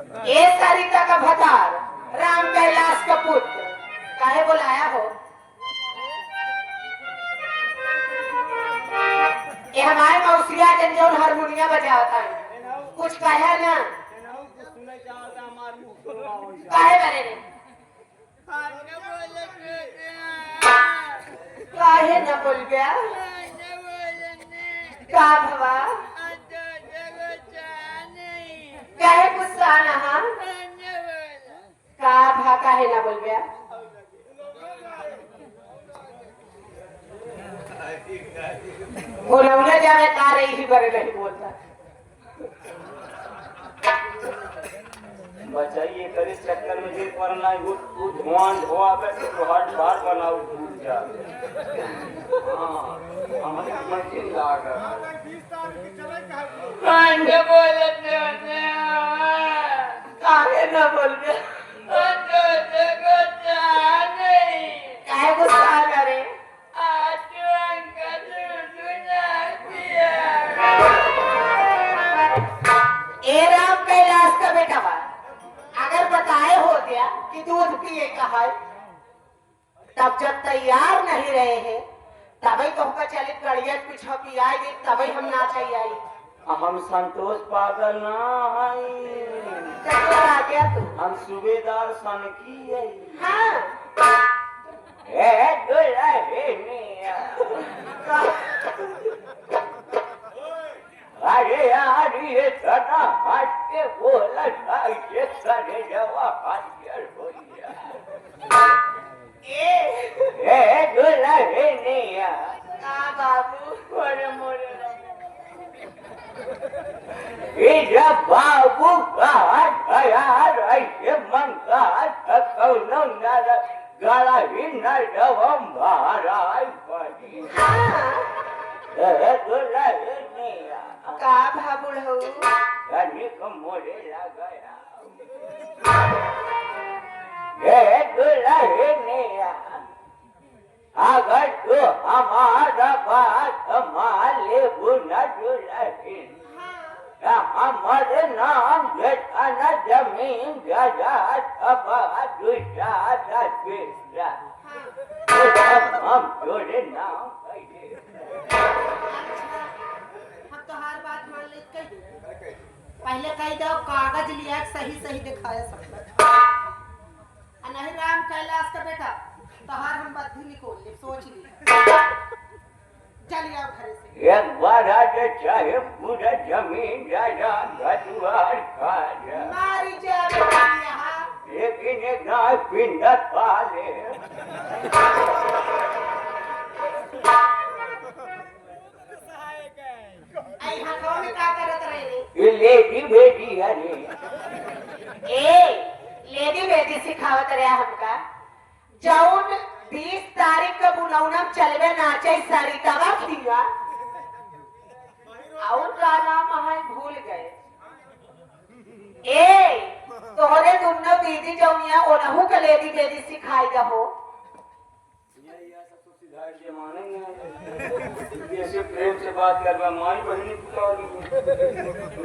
ये सरिता का भतार राम कैलाश का पुत्र काहे बुलाया हो? ये हमारे मौसिया जन जो हारमोनिया बजाता है कुछ कहे ना काहे बरे रे काहे ना बोल गया का भवा काहे गुस्सा ना का भा काहे ना बोल गया बोला उन्हें जाने का रही ही बरे नहीं बोलता बचाइए करे चक्कर में गिर पड़ना वो धुआं धुआ पे तो हट बार बनाओ भूल जा हां हमारे मर्जी लागा काहे बोलत काहे ना बोल गया काहे गुस्सा करे ए राम कैलाश का बेटा बा अगर बताए हो गया कि दूध पिए का है तब जब तैयार नहीं रहे हैं तभी कहूँगा चलित गड़िया पीछा पियाई तभी हम ना चाहिए हम संतोष पागल ना हई चलो आ गया तू हम सूबेदार सन की है हाँ ए दुल्हा रे मिया अरे यार ये सदा हट के बोला था ये सरे जवा हाजिर हो गया ए दुल्हा रे मिया बाबू मोरे मोरे ये जब बाबू का यार ऐसे मन का कौनो नर गला ही न डबम महाराज बनी दुल्हा रे मिया का भाबुड़ हो यानी को मोरे लगाया दुल्हा रे मिया अगर तो हमारा बात माले बुना दुल्हन हमारे नाम जेठाना जमीन जायदाद अब दूसरा हम जोड़े नाम हम तो हर बात मान ले पहले कह दो कागज लिया सही सही दिखाया सब नहीं राम कैलाश का बेटा तो हर हम बद्धी निकोल ले सोच ली चलिए आप घरे से एक बार आजे चाहे पूरा जमीन जायदाद घटुआर खा जा मारी जावे यहाँ लेकिन एक गाय पिंडत पाले आई हथों में क्या करत रहे ये लेडी बेटी है रे ए लेडी बेटी सिखावत रहा हमका जौन 20 तारीख का बुलौना चलवे नाचे सरितावा खिया और का नाम है भूल गए ए तोहरे दोनों दीदी जौनिया ओनहु के लेडी बेटी सिखाई दहो ऐसे प्रेम से बात करवा माई बहनी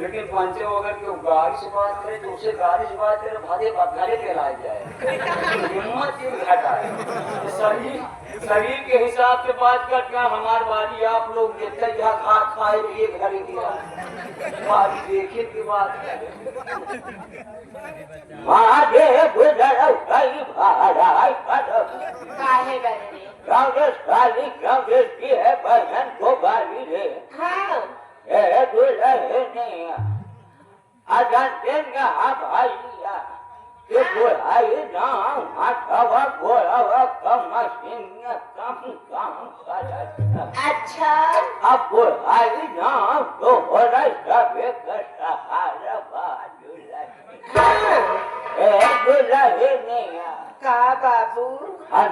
लेकिन पंचे अगर क्यों गाड़ी से बात करे तो उसे गाड़ी से बात करे भादे घरे कहलाया जाए हिम्मत ही घटा है शरीर के हिसाब से बात करके हमार बारी आप लोग देखते यहाँ खा खाए पिए घरे दिया बारी देखे की बात करे महादेव कई भाड़ा काहे बने कांग्रेस वाली कांग्रेस की है बहन को गाली दे हाँ दूल्हा नहीं अजान देंगे भैया ये बुढ़ाई नाम हटवा बोलावा कम मशीन कम काम करता अच्छा अब बुढ़ाई नाम तो हो रहा सबे का सहारा दूल्हा दूल्हा नहीं का बाबू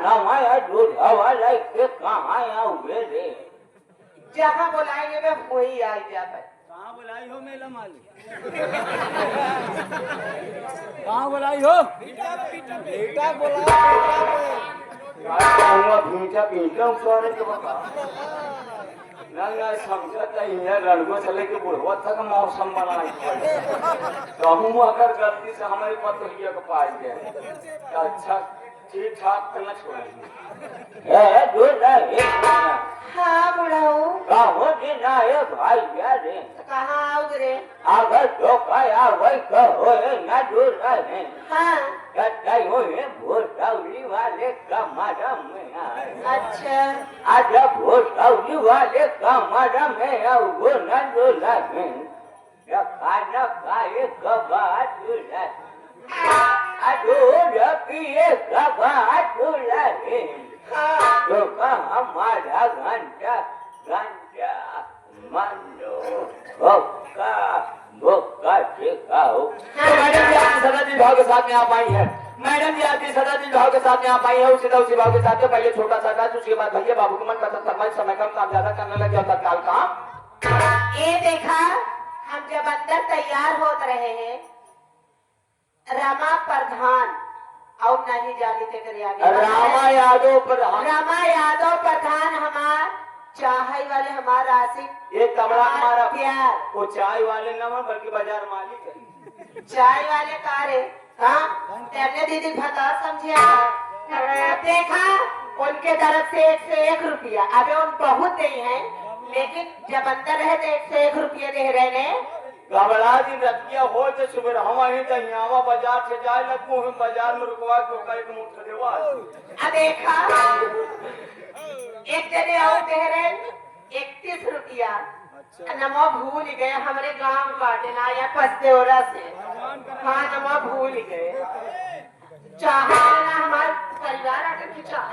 नवाया दूध वाला के कहाँ हुए रे जहाँ बुलाएंगे मैं वही आ जाए कहाँ बुलाई हो मेला माली कहाँ बुलाई हो बेटा बुलाओ भींचा भींचा सोने के बाबा ना समझता है लड़कों से लेके बुढ़वा तक मौसम बनाई कहूँ अगर गलती से हमारे पतोहिया को पाई गए तो अच्छा ठीक ठाक करना छोड़ेंगे ए दूल्हा हाँ बुढ़ाऊ कहो कि ना ये भाई यार कहाँ आओगे रे? अगर तो क्या वही कहो ना दूल्हा है हाँ कहता हो ये भोसौली वाले कमरा में आए अच्छा आज भोसौली वाले कमरा में आओ वो ना दूल्हा है या खाना खाए कबा दूल्हा अधूर पिए कबा दूल्हा है तो हमारा घंटा घंटा मानो भोका भोका सिखाओ मैडम जी आपकी सदा जी भाव के साथ में आप आई है मैडम जी आपकी सदा जी भाव के साथ में आप आई है उसी भाव के साथ में पहले छोटा सा काज उसके बाद भैया बाबू को मन करता समय कम काम ज्यादा करने लग गया तत्काल काम ये देखा हम जब अंदर तैयार होते रहे हैं रमा प्रधान और नहीं जानी थे करिया रामा यादव प्रधान रमा यादव प्रधान हमार चाय वाले हमारा आशिक ये कमरा हमारा प्यार वो चाय वाले न बल्कि बाजार मालिक है चाय वाले कारे हाँ तेरे दीदी भता समझिया देखा उनके तरफ से 1 रुपया अबे उन बहुत नहीं है लेकिन जब अंदर रहे तो 101 रुपये दे रहे हैं कबड़ा दिन रतिया हो तो सुबह हवा ही तो यहाँ बाजार से जाए लगू हम बाजार में रुकवा के ओका एक मुठ देवा देखा एक जने और दे रहे 31 रुपया नमा भूल गए हमारे गांव काटे ना या पसदेवरा से हाँ नमा भूल गए चाह ना हमारे परिवार आकर की चाह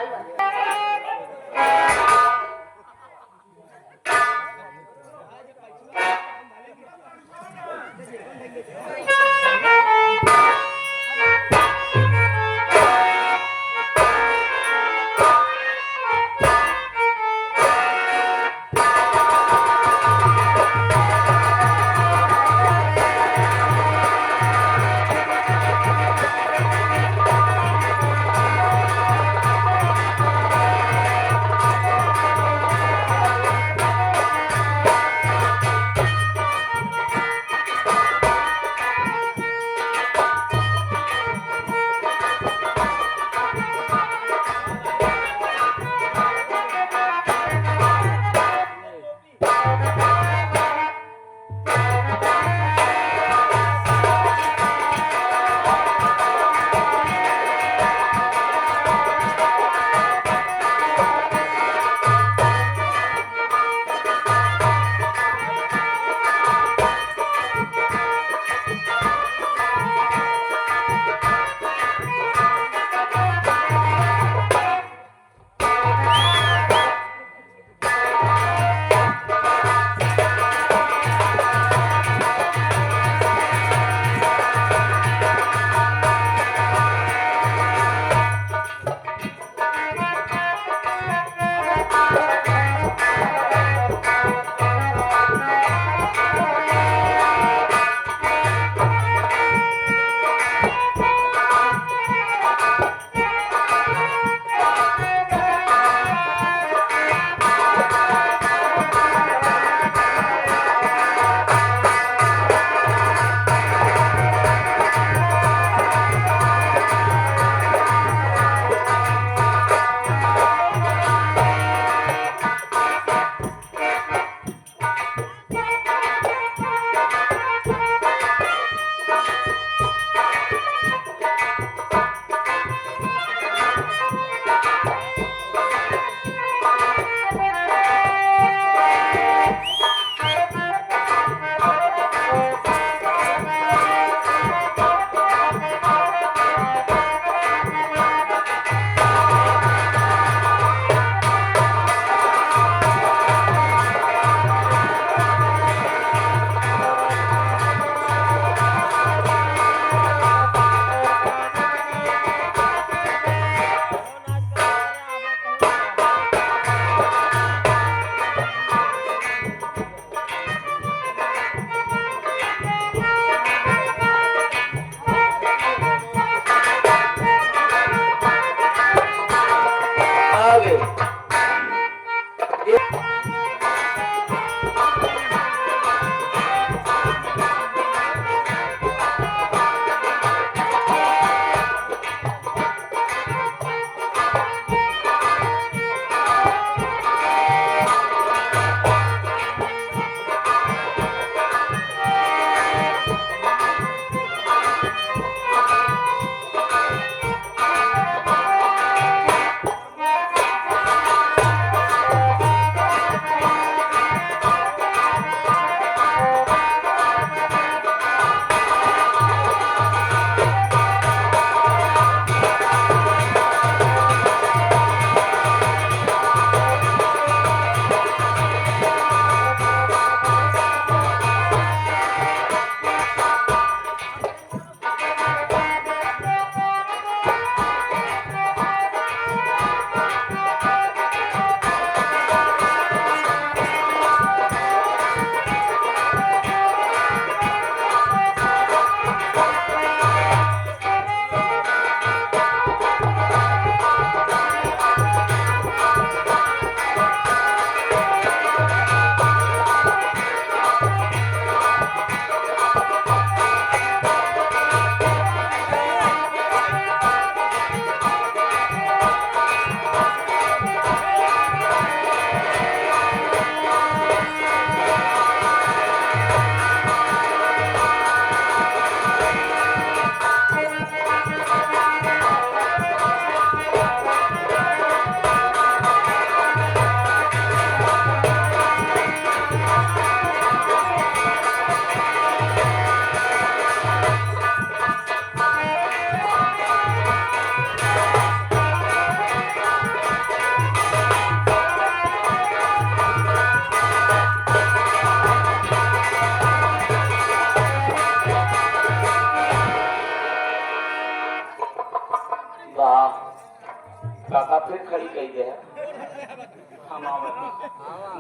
काका फिर खड़ी कही दे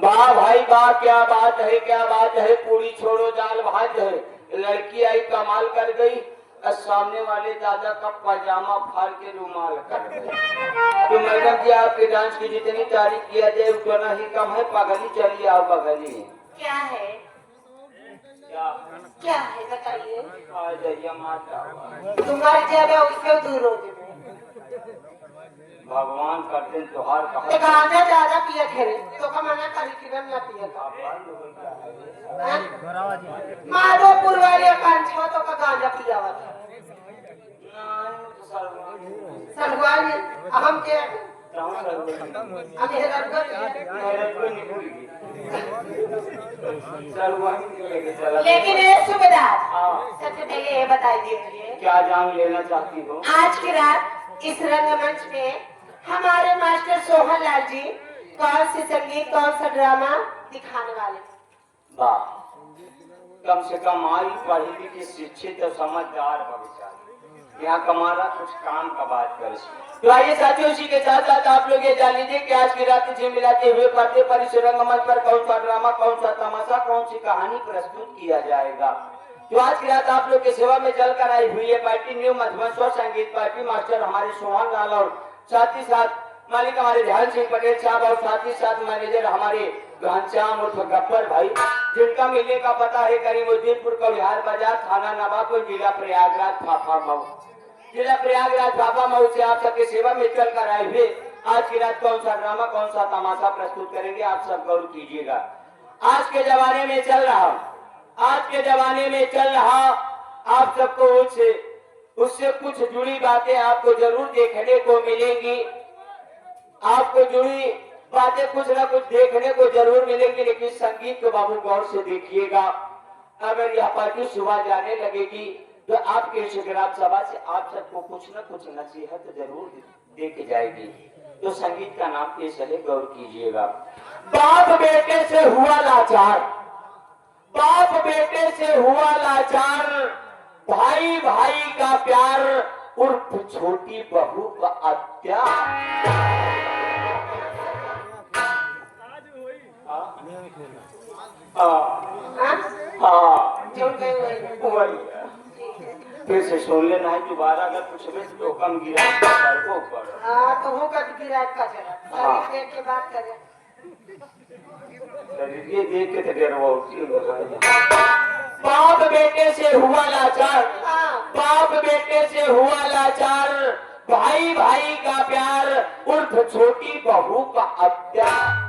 वाह भाई वाह, क्या बात है, क्या बात है, पूरी छोड़ो दाल भात है। लड़की आई कमाल कर गई और सामने वाले दादा का पजामा फाड़ के रुमाल कर गई। तो मैडम जी आपके डांस की जितनी तारीफ किया जाए उतना ही कम है। पगली चलिए आओ पगली। क्या है, क्या है बताइए। आ जाइए माता, तुम्हारी जगह उससे दूर हो जाए। भगवान करते हैं त्योहार तो गांजा ज्यादा पिए थे तो का मना करी कि ना पिए माधोपुर वाले पंचवा तो का गांजा पिया हुआ था सरवानी हम के लेकिन ये सुबेदार सबसे पहले ये बताई दीजिए क्या जान लेना चाहती हो। आज की रात इस रंगमंच में हमारे मास्टर सोहन लाल जी कौन सी संगीत कौन सा ड्रामा दिखाने वाले। वाह, कम से कम आई पढ़ी लिखी शिक्षित और समझदार भविष्य यहाँ कमारा कुछ काम का बात कर। तो आइए साथियों, इसी के साथ साथ आप लोग ये जान लीजिए कि आज की रात झिलमिलाते हुए पर्दे पर इस रंगमंच पर कौन सा ड्रामा, कौन सा तमाशा, कौन सी कहानी प्रस्तुत किया जाएगा। तो आज की रात आप लोग की सेवा में चलकर आई हुई है पार्टी न्यू मधुबन स्वर संगीत पार्टी। मास्टर हमारे सोहन लाल और साथ ही साथ मालिक हमारे ध्यान सिंह पटेल साहब और साथ ही साथ मैनेजर हमारे घनश्याम उर्फ गब्बर भाई, जिनका मिलने का पता है करीमुद्दीनपुर कविहार बाजार, थाना नवाबपुर, जिला प्रयागराज फाफा मऊ। जिला प्रयागराज फाफा मऊ से आप सबके सेवा में चलकर आए हुए आज की रात कौन सा ड्रामा, कौन सा तमाशा प्रस्तुत करेंगे, आप सब गौर कीजिएगा। आज के जमाने में चल रहा, आज के जमाने में चल रहा, आप सबको उससे कुछ जुड़ी बातें आपको जरूर देखने को मिलेंगी। आपको जुड़ी बातें कुछ ना कुछ देखने को जरूर मिलेंगी, लेकिन संगीत को बाबू गौर से देखिएगा। अगर यह पार्टी सुबह जाने लगेगी तो आपके शिखराब सभा से आप सबको कुछ न कुछ नसीहत जरूर दे के जाएगी। तो संगीत का नाम पेश है, गौर कीजिएगा। बाप बेटे से हुआ लाचार, बाप बेटे से हुआ लाचार, भाई भाई का प्यार उर्फ छोटी बहू का अत्याचार। फिर से सुन लेना है दोबारा, अगर कुछ में तो कम गिरा तो वो कभी गिरा का चला देख के बात करें। ये देख के तो वो बाप बेटे से हुआ लाचार, बाप बेटे से हुआ लाचार, भाई भाई का प्यार उर्फ छोटी बहू का अत्याचार।